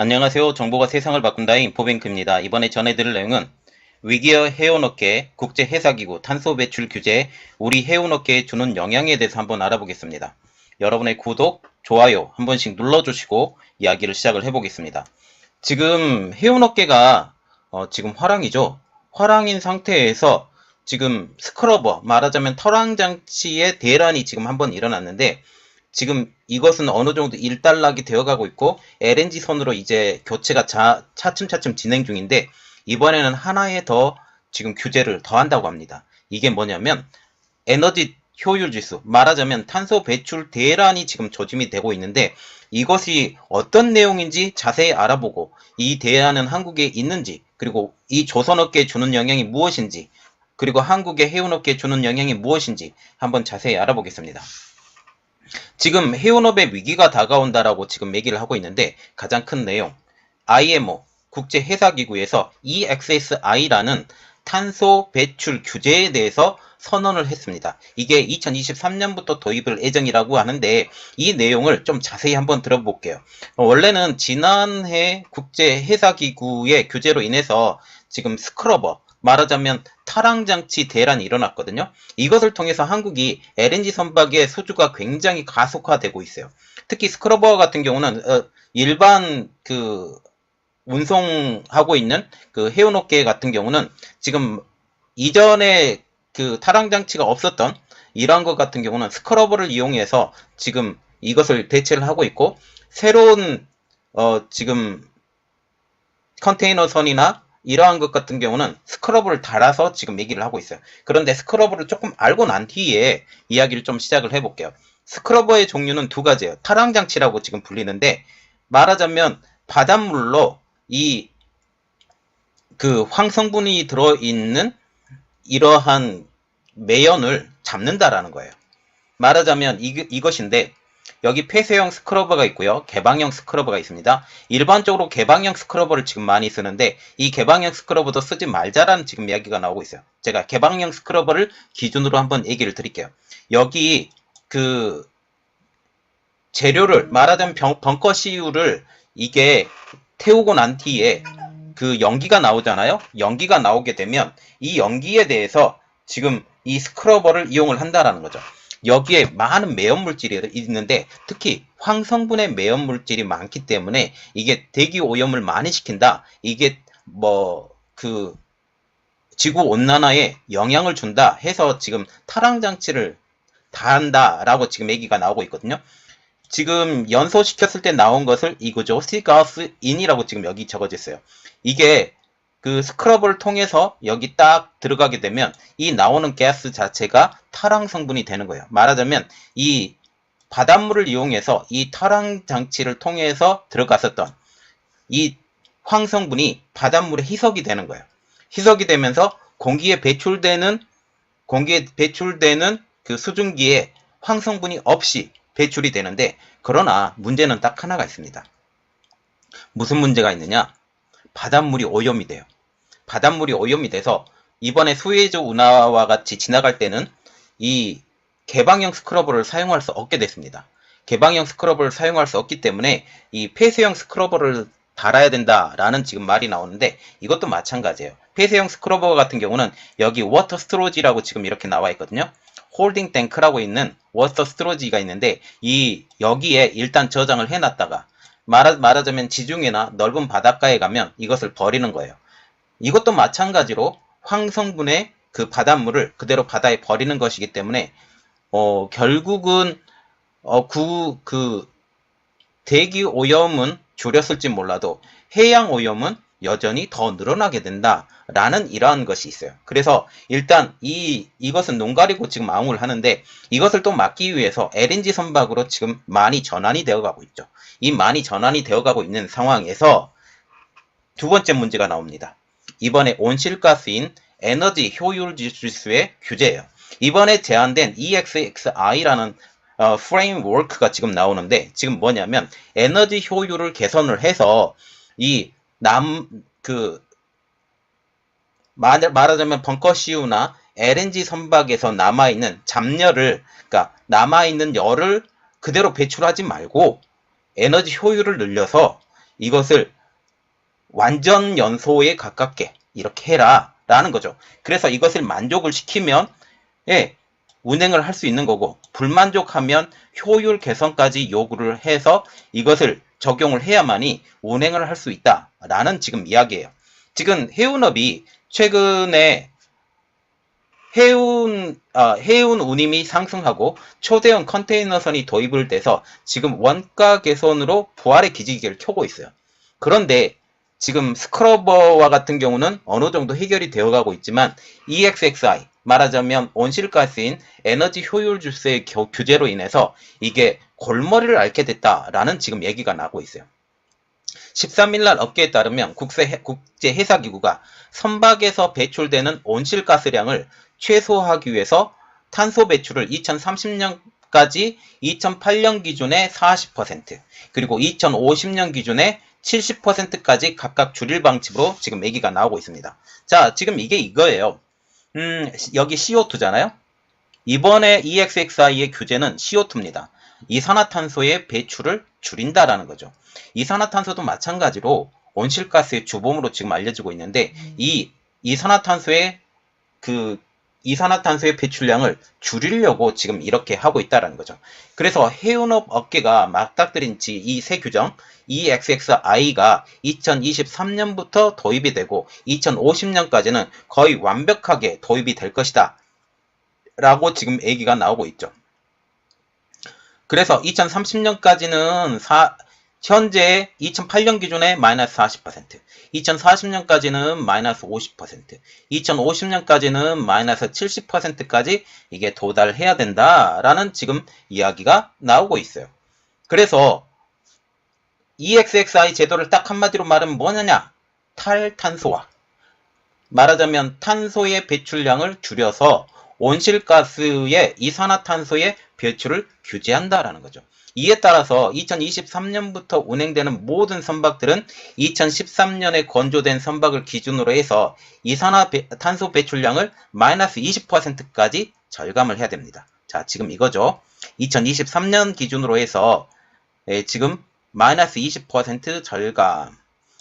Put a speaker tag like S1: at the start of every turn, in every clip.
S1: 안녕하세요. 정보가 세상을 바꾼다의 인포뱅크입니다. 이번에 전해드릴 내용은 위기어 해운업계 국제회사기구 탄소 배출 규제에 우리 해운업계에 주는 영향에 대해서 한번 알아보겠습니다. 여러분의 구독, 좋아요 한 번씩 눌러주시고 이야기를 시작을 해보겠습니다. 지금 해운업계가 지금 화랑이죠. 화랑인 상태에서 지금 스크러버, 말하자면 털항장치의 대란이 지금 한번 일어났는데, 지금 이것은 어느 정도 일단락이 되어가고 있고 LNG 선으로 이제 교체가 차츰차츰 진행 중인데, 이번에는 하나의 더 지금 규제를 더한다고 합니다. 이게 뭐냐면 에너지 효율 지수, 말하자면 탄소 배출 대란이 지금 조짐이 되고 있는데, 이것이 어떤 내용인지 자세히 알아보고 이 대안은 한국에 있는지, 그리고 이 조선업계에 주는 영향이 무엇인지, 그리고 한국의 해운업계에 주는 영향이 무엇인지 한번 자세히 알아보겠습니다. 지금 해운업의 위기가 다가온다라고 지금 얘기를 하고 있는데, 가장 큰 내용, IMO 국제회사기구에서 EXSI라는 탄소 배출 규제에 대해서 선언을 했습니다. 이게 2023년부터 도입을 예정이라고 하는데, 이 내용을 좀 자세히 한번 들어볼게요. 원래는 지난해 국제회사기구의 규제로 인해서 지금 스크러버, 말하자면 탈항장치 대란이 일어났거든요. 이것을 통해서 한국이 LNG 선박의 수주가 굉장히 가속화되고 있어요. 특히 스크러버 같은 경우는 일반 운송하고 있는 그 해운업계 같은 경우는 지금 이전에 그 탈항장치가 없었던 이러한 것 같은 경우는 스크러버를 이용해서 지금 이것을 대체를 하고 있고, 새로운 지금 컨테이너선이나 이러한 것 같은 경우는 스크러버를 달아서 지금 얘기를 하고 있어요. 그런데 스크러버를 조금 알고 난 뒤에 이야기를 좀 시작을 해볼게요. 스크러버의 종류는 두 가지예요. 탈항장치라고 지금 불리는데, 말하자면 바닷물로 이 황성분이 들어있는 이러한 매연을 잡는다라는 거예요. 말하자면 이것인데, 여기 폐쇄형 스크러버가 있고요. 개방형 스크러버가 있습니다. 일반적으로 개방형 스크러버를 지금 많이 쓰는데, 이 개방형 스크러버도 쓰지 말자라는 지금 이야기가 나오고 있어요. 제가 개방형 스크러버를 기준으로 한번 얘기를 드릴게요. 여기 재료를, 말하자면 벙커 CU를 이게 태우고 난 뒤에 연기가 나오잖아요. 연기가 나오게 되면 이 연기에 대해서 지금 이 스크러버를 이용을 한다라는 거죠. 여기에 많은 매연 물질이 있는데, 특히 황성분의 매연 물질이 많기 때문에 이게 대기 오염을 많이 시킨다. 이게 지구 온난화에 영향을 준다 해서 지금 탈항 장치를 다 한다라고 지금 얘기가 나오고 있거든요. 지금 연소시켰을 때 나온 것을 이거죠. 시가스인이라고 지금 여기 적어져 있어요. 이게 스크러버를 통해서 여기 딱 들어가게 되면 이 나오는 가스 자체가 탈항 성분이 되는 거예요. 말하자면 이 바닷물을 이용해서 이 탈항 장치를 통해서 들어갔었던 이 황성분이 바닷물에 희석이 되는 거예요. 희석이 되면서 공기에 배출되는 그 수증기에 황성분이 없이 배출이 되는데, 그러나 문제는 딱 하나가 있습니다. 무슨 문제가 있느냐? 바닷물이 오염이 돼요. 바닷물이 오염이 돼서 이번에 수에즈 운하와 같이 지나갈 때는 이 개방형 스크러버를 사용할 수 없게 됐습니다. 개방형 스크러버를 사용할 수 없기 때문에 이 폐쇄형 스크러버를 달아야 된다라는 지금 말이 나오는데, 이것도 마찬가지예요. 폐쇄형 스크러버 같은 경우는 여기 워터 스트로지라고 지금 이렇게 나와 있거든요. 홀딩 탱크라고 있는 워터 스트로지가 있는데, 여기에 일단 저장을 해놨다가 말하자면 지중해나 넓은 바닷가에 가면 이것을 버리는 거예요. 이것도 마찬가지로 황성분의 그 바닷물을 그대로 바다에 버리는 것이기 때문에 결국은 대기 오염은 줄였을지 몰라도 해양 오염은 여전히 더 늘어나게 된다라는 이러한 것이 있어요. 그래서 일단 이것은 눈 가리고 지금 아웅을 하는데, 이것을 또 막기 위해서 LNG 선박으로 지금 많이 전환이 되어가고 있죠. 이 많이 전환이 되어가고 있는 상황에서 두 번째 문제가 나옵니다. 이번에 온실가스인 에너지 효율 지수의 규제예요. 이번에 제안된 EXXI라는 프레임워크가 지금 나오는데, 지금 뭐냐면 에너지 효율을 개선을 해서 말하자면 벙커CU나 LNG 선박에서 남아있는 잡열을, 그러니까 남아있는 열을 그대로 배출하지 말고 에너지 효율을 늘려서 이것을 완전 연소에 가깝게 이렇게 해라 라는 거죠. 그래서 이것을 만족을 시키면 예, 운행을 할 수 있는 거고, 불만족하면 효율 개선까지 요구를 해서 이것을 적용을 해야만이 운행을 할 수 있다라는 지금 이야기예요. 지금 해운업이 최근에 해운 운임이 상승하고 초대형 컨테이너선이 도입을 돼서 지금 원가 개선으로 부활의 기지개를 켜고 있어요. 그런데 지금 스크러버와 같은 경우는 어느 정도 해결이 되어가고 있지만 EXXI, 말하자면 온실가스인 에너지 효율 주스의 규제로 인해서 이게 골머리를 앓게 됐다라는 지금 얘기가 나고 있어요. 13일날 업계에 따르면 국제해사기구가 선박에서 배출되는 온실가스량을 최소화하기 위해서 탄소 배출을 2030년까지 2008년 기준의 40%, 그리고 2050년 기준의 70%까지 각각 줄일 방침으로 지금 얘기가 나오고 있습니다. 자, 지금 이게 이거예요. 여기 CO2잖아요? 이번에 EXXI의 규제는 CO2입니다. 이산화탄소의 배출을 줄인다라는 거죠. 이산화탄소도 마찬가지로 온실가스의 주범으로 지금 알려지고 있는데, 이 이산화탄소의 배출량을 줄이려고 지금 이렇게 하고 있다라는 거죠. 그래서 해운업 업계가 맞닥뜨린 이 새 규정 EXXI가 2023년부터 도입이 되고 2050년까지는 거의 완벽하게 도입이 될 것이다 라고 지금 얘기가 나오고 있죠. 그래서 2030년까지는 현재 2008년 기준에 마이너스 40%, 2040년까지는 마이너스 50%, 2050년까지는 마이너스 70%까지 이게 도달해야 된다라는 지금 이야기가 나오고 있어요. 그래서 EXXI 제도를 딱 한마디로 말하면 뭐냐냐? 탈탄소화. 말하자면 탄소의 배출량을 줄여서 온실가스의 이산화탄소의 배출을 규제한다라는 거죠. 이에 따라서 2023년부터 운행되는 모든 선박들은 2013년에 건조된 선박을 기준으로 해서 이산화탄소 배출량을 마이너스 20%까지 절감을 해야 됩니다. 자, 지금 이거죠. 2023년 기준으로 해서 지금 마이너스 20% 절감,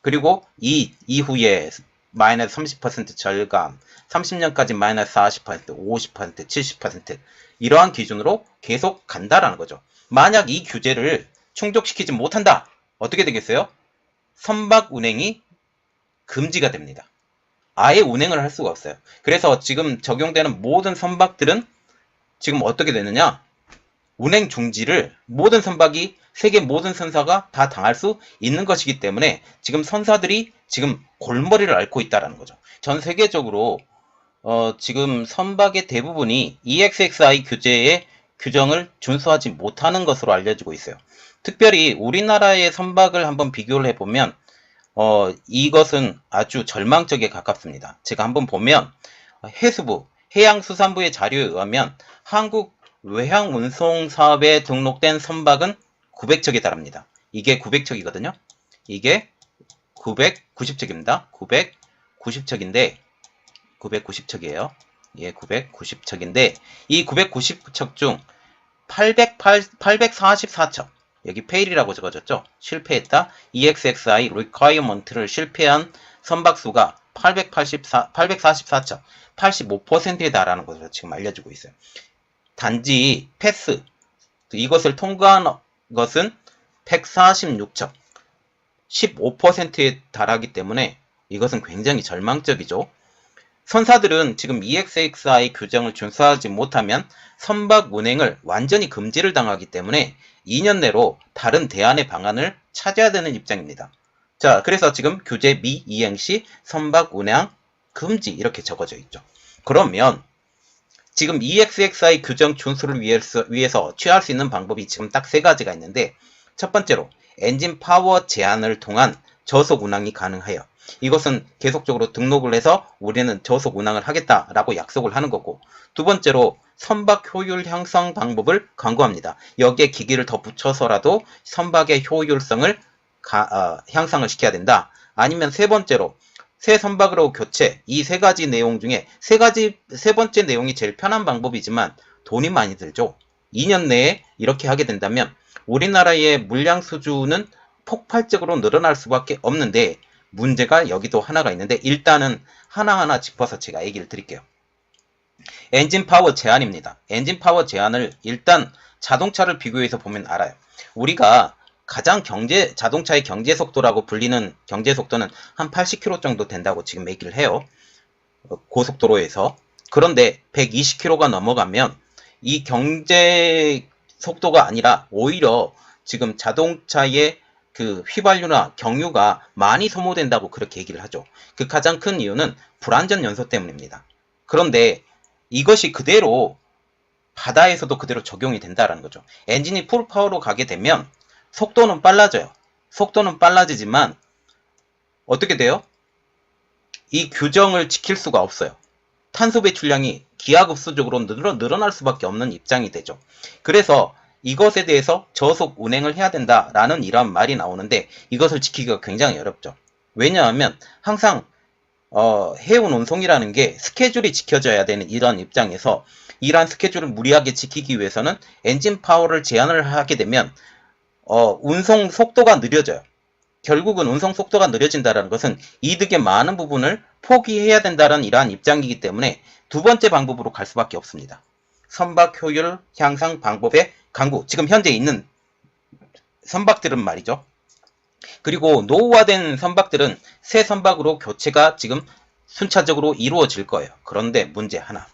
S1: 그리고 이후에 마이너스 30% 절감, 30년까지 마이너스 40%, 50%, 70% 이러한 기준으로 계속 간다라는 거죠. 만약 이 규제를 충족시키지 못한다, 어떻게 되겠어요? 선박 운행이 금지가 됩니다. 아예 운행을 할 수가 없어요. 그래서 지금 적용되는 모든 선박들은 지금 어떻게 되느냐? 운행 중지를 모든 선박이, 세계 모든 선사가 다 당할 수 있는 것이기 때문에 지금 선사들이 지금 골머리를 앓고 있다는 거죠. 전 세계적으로 지금 선박의 대부분이 EXXI 규제의 규정을 준수하지 못하는 것으로 알려지고 있어요. 특별히 우리나라의 선박을 한번 비교를 해보면 이것은 아주 절망적에 가깝습니다. 제가 한번 보면 해수부, 해양수산부의 자료에 의하면 한국 외항운송사업에 등록된 선박은 900척에 달합니다. 이게 900척이거든요. 이게 990척입니다. 990척인데 990척이에요. 예, 990척인데 이 990척 중 844척, 여기 fail이라고 적어졌죠. 실패했다. EXXI requirement를 실패한 선박수가 844척, 85%에 달하는 것으로 지금 알려지고 있어요. 단지 패스, 이것을 통과한 것은 146척, 15%에 달하기 때문에 이것은 굉장히 절망적이죠. 선사들은 지금 EXXI 규정을 준수하지 못하면 선박 운행을 완전히 금지를 당하기 때문에 2년 내로 다른 대안의 방안을 찾아야 되는 입장입니다. 자, 그래서 지금 규제 미이행 시 선박 운행 금지 이렇게 적어져 있죠. 그러면 지금 EXXI 규정 준수를 위해서 취할 수 있는 방법이 지금 딱 세 가지가 있는데, 첫 번째로 엔진 파워 제한을 통한 저속 운항이 가능해요. 이것은 계속적으로 등록을 해서 우리는 저속 운항을 하겠다라고 약속을 하는 거고, 두 번째로 선박 효율 향상 방법을 강구합니다. 여기에 기기를 더 붙여서라도 선박의 효율성을 향상을 시켜야 된다. 아니면 세 번째로 새 선박으로 교체, 이 세 가지 내용 중에 세 번째 내용이 제일 편한 방법이지만 돈이 많이 들죠. 2년 내에 이렇게 하게 된다면 우리나라의 물량 수주는 폭발적으로 늘어날 수밖에 없는데 문제가 여기도 하나가 있는데 일단은 하나하나 짚어서 제가 얘기를 드릴게요. 엔진 파워 제한입니다. 엔진 파워 제한을 일단 자동차를 비교해서 보면 알아요. 우리가 가장 자동차의 경제 속도라고 불리는 경제 속도는 한 80km 정도 된다고 지금 얘기를 해요. 고속도로에서. 그런데 120km가 넘어가면 이 경제 속도가 아니라 오히려 지금 자동차의 그 휘발유나 경유가 많이 소모된다고 그렇게 얘기를 하죠. 그 가장 큰 이유는 불안전 연소 때문입니다. 그런데 이것이 그대로 바다에서도 그대로 적용이 된다라는 거죠. 엔진이 풀파워로 가게 되면 속도는 빨라져요. 속도는 빨라지지만 어떻게 돼요? 이 규정을 지킬 수가 없어요. 탄소 배출량이 기하급수적으로 늘어날 수밖에 없는 입장이 되죠. 그래서 이것에 대해서 저속 운행을 해야 된다라는 이런 말이 나오는데 이것을 지키기가 굉장히 어렵죠. 왜냐하면 항상 해운 운송이라는 게 스케줄이 지켜져야 되는 이런 입장에서 이러한 스케줄을 무리하게 지키기 위해서는 엔진 파워를 제한을 하게 되면 운송 속도가 느려져요. 결국은 운송 속도가 느려진다는 것은 이득의 많은 부분을 포기해야 된다는 이러한 입장이기 때문에 두 번째 방법으로 갈 수밖에 없습니다. 선박 효율 향상 방법의 강구. 지금 현재 있는 선박들은 말이죠. 그리고 노후화된 선박들은 새 선박으로 교체가 지금 순차적으로 이루어질 거예요. 그런데 문제 하나.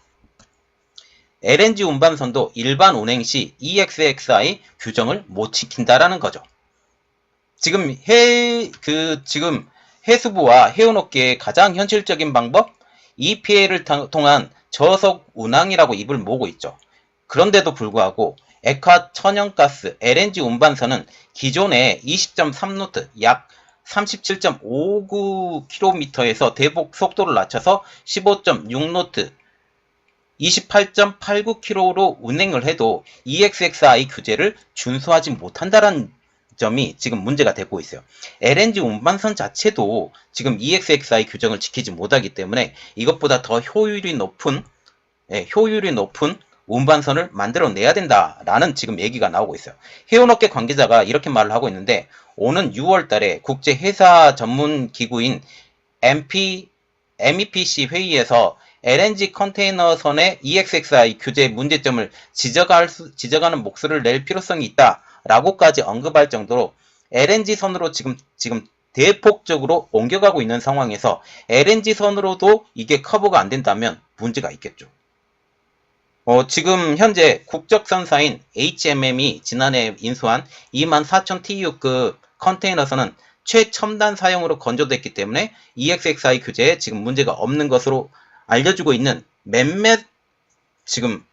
S1: LNG 운반선도 일반 운행 시 EXXI 규정을 못 지킨다라는 거죠. 지금 해수부와 해운업계의 가장 현실적인 방법, EPA를 통한 저속 운항이라고 입을 모으고 있죠. 그런데도 불구하고 액화 천연가스 LNG 운반선은 기존의 20.3노트 약 37.59km에서 대폭 속도를 낮춰서 15.6노트 28.89km로 운행을 해도 EXXI 규제를 준수하지 못한다는 점이 지금 문제가 되고 있어요. LNG 운반선 자체도 지금 EXXI 규정을 지키지 못하기 때문에 이것보다 더 효율이 높은 운반선을 만들어내야 된다라는 지금 얘기가 나오고 있어요. 해운업계 관계자가 이렇게 말을 하고 있는데 오는 6월 달에 국제회사 전문 기구인 MEPC 회의에서 LNG 컨테이너선의 EXXI 규제 문제점을 지적하는 목소리를 낼 필요성이 있다라고까지 언급할 정도로 LNG 선으로 지금 대폭적으로 옮겨가고 있는 상황에서 LNG 선으로도 이게 커버가 안 된다면 문제가 있겠죠. 지금 현재 국적선사인 HMM이 지난해 인수한 24,000TU급 컨테이너선은 최첨단 사용으로 건조됐기 때문에 EXXI 규제에 지금 문제가 없는 것으로 알려주고 있는 몇몇 지금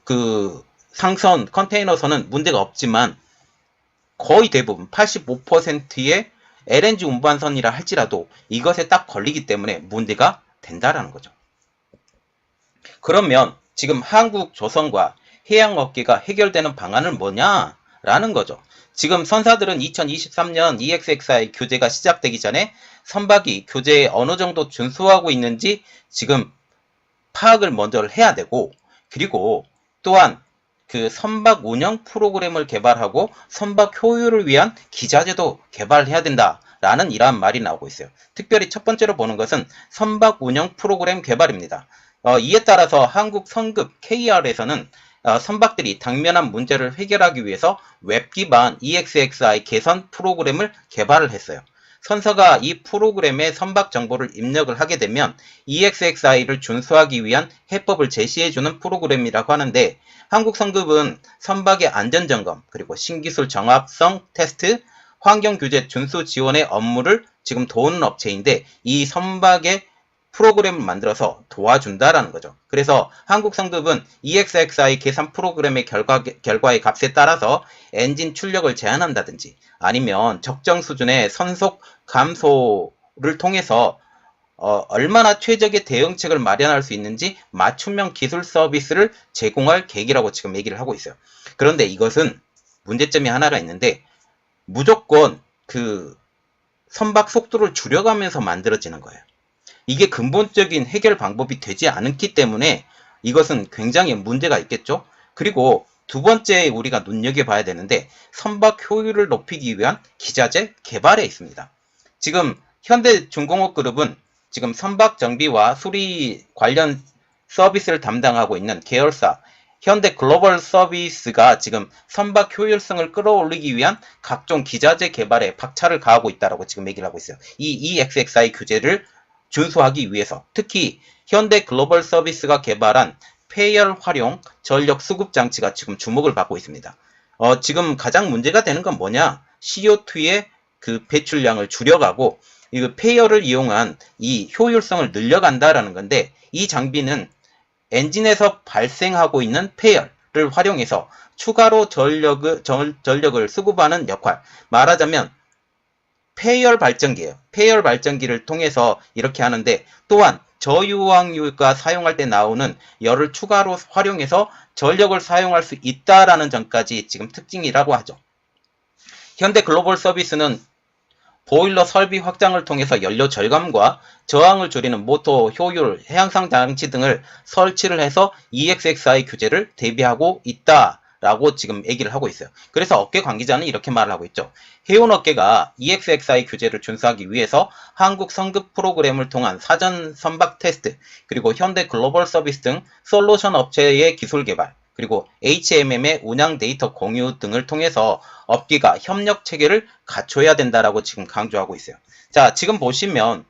S1: 그 상선 컨테이너선은 문제가 없지만 거의 대부분 85%의 LNG 운반선이라 할지라도 이것에 딱 걸리기 때문에 문제가 된다라는 거죠. 그러면 지금 한국조선과 해양업계가 해결되는 방안은 뭐냐라는 거죠. 지금 선사들은 2023년 EXXI 규제가 시작되기 전에 선박이 규제에 어느 정도 준수하고 있는지 지금 파악을 먼저 해야 되고, 그리고 또한 그 선박 운영 프로그램을 개발하고 선박 효율을 위한 기자재도 개발해야 된다라는 이러한 말이 나오고 있어요. 특별히 첫 번째로 보는 것은 선박 운영 프로그램 개발입니다. 이에 따라서 한국 선급 KR에서는 선박들이 당면한 문제를 해결하기 위해서 웹 기반 EXXI 개선 프로그램을 개발을 했어요. 선사가 이 프로그램에 선박 정보를 입력을 하게 되면 EXXI를 준수하기 위한 해법을 제시해주는 프로그램이라고 하는데, 한국선급은 선박의 안전점검, 그리고 신기술 정합성 테스트, 환경규제 준수 지원의 업무를 지금 도우는 업체인데 이 선박의 프로그램을 만들어서 도와준다라는 거죠. 그래서 한국성급은 EXXI 계산 프로그램의 결과의 값에 따라서 엔진 출력을 제한한다든지 아니면 적정 수준의 선속 감소를 통해서 얼마나 최적의 대응책을 마련할 수 있는지 맞춤형 기술 서비스를 제공할 계획이라고 지금 얘기를 하고 있어요. 그런데 이것은 문제점이 하나가 있는데 무조건 그 선박 속도를 줄여가면서 만들어지는 거예요. 이게 근본적인 해결 방법이 되지 않기 때문에 이것은 굉장히 문제가 있겠죠. 그리고 두 번째 우리가 눈여겨봐야 되는데 선박 효율을 높이기 위한 기자재 개발에 있습니다. 지금 현대중공업그룹은 지금 선박 정비와 수리 관련 서비스를 담당하고 있는 계열사 현대글로벌서비스가 지금 선박 효율성을 끌어올리기 위한 각종 기자재 개발에 박차를 가하고 있다고 지금 얘기를 하고 있어요. 이 EXXI 규제를 준수하기 위해서 특히 현대글로벌서비스가 개발한 폐열 활용 전력 수급 장치가 지금 주목을 받고 있습니다. 지금 가장 문제가 되는 건 뭐냐? CO2의 그 배출량을 줄여가고 이 폐열을 이용한 이 효율성을 늘려간다라는 건데 이 장비는 엔진에서 발생하고 있는 폐열을 활용해서 추가로 전력을 수급하는 역할. 말하자면 폐열 발전기예요. 폐열 발전기를 통해서 이렇게 하는데 또한 저유황유가 사용할 때 나오는 열을 추가로 활용해서 전력을 사용할 수 있다라는 점까지 지금 특징이라고 하죠. 현대글로벌서비스는 보일러 설비 확장을 통해서 연료 절감과 저항을 줄이는 모터 효율, 해양상 장치 등을 설치를 해서 EXXI 규제를 대비하고 있다라고 지금 얘기를 하고 있어요. 그래서 업계 관계자는 이렇게 말을 하고 있죠. 해운업계가 EXXI 규제를 준수하기 위해서 한국 성급 프로그램을 통한 사전 선박 테스트, 그리고 현대 글로벌 서비스 등 솔루션 업체의 기술 개발, 그리고 HMM의 운영 데이터 공유 등을 통해서 업계가 협력 체계를 갖춰야 된다라고 지금 강조하고 있어요. 자, 지금 보시면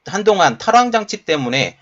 S1: 한동안 탈황장치 때문에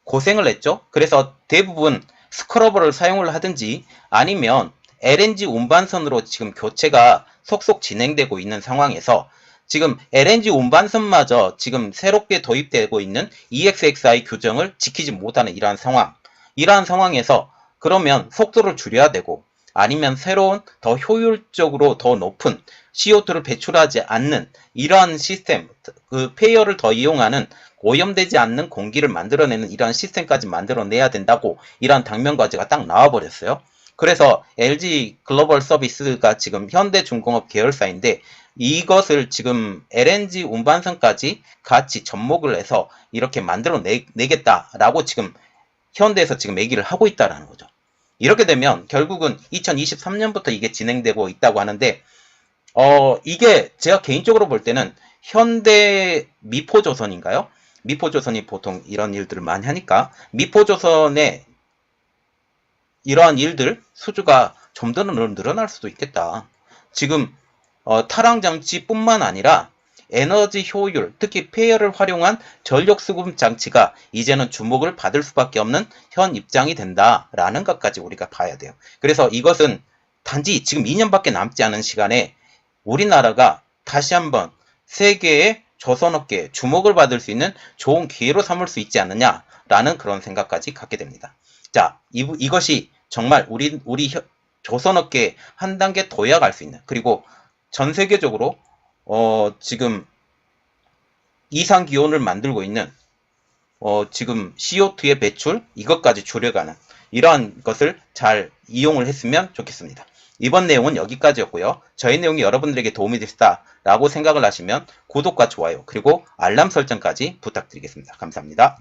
S1: 고생을 했죠. 그래서 대부분 스크러버를 사용을 하든지 아니면 LNG 운반선으로 지금 교체가 속속 진행되고 있는 상황에서 지금 LNG 운반선마저 지금 새롭게 도입되고 있는 EXXI 규정을 지키지 못하는 이러한 상황에서 그러면 속도를 줄여야 되고 아니면 새로운 더 효율적으로 더 높은 CO2를 배출하지 않는 이러한 시스템, 그 폐열을 더 이용하는 오염되지 않는 공기를 만들어내는 이러한 시스템까지 만들어내야 된다고 이러한 당면과제가 딱 나와버렸어요. 그래서 LG 글로벌 서비스가 지금 현대중공업 계열사인데 이것을 지금 LNG 운반선까지 같이 접목을 해서 이렇게 만들어내겠다라고 지금 현대에서 지금 얘기를 하고 있다라는 거죠. 이렇게 되면 결국은 2023년부터 이게 진행되고 있다고 하는데 이게 제가 개인적으로 볼 때는 현대 미포조선인가요? 미포조선이 보통 이런 일들을 많이 하니까 미포조선의 이러한 일들 수주가 좀 더 늘어날 수도 있겠다. 지금 탈황장치뿐만 아니라 에너지 효율, 특히 폐열을 활용한 전력 수급 장치가 이제는 주목을 받을 수밖에 없는 현 입장이 된다라는 것까지 우리가 봐야 돼요. 그래서 이것은 단지 지금 2년밖에 남지 않은 시간에 우리나라가 다시 한번 세계의 조선업계에 주목을 받을 수 있는 좋은 기회로 삼을 수 있지 않느냐라는 그런 생각까지 갖게 됩니다. 자, 이것이 정말 우리 조선업계에 한 단계 도약할 수 있는, 그리고 전 세계적으로 지금 이상 기온을 만들고 있는 지금 CO2의 배출 이것까지 줄여가는 이러한 것을 잘 이용을 했으면 좋겠습니다. 이번 내용은 여기까지였고요. 저희 내용이 여러분들에게 도움이 됐다라고 생각을 하시면 구독과 좋아요 그리고 알람 설정까지 부탁드리겠습니다. 감사합니다.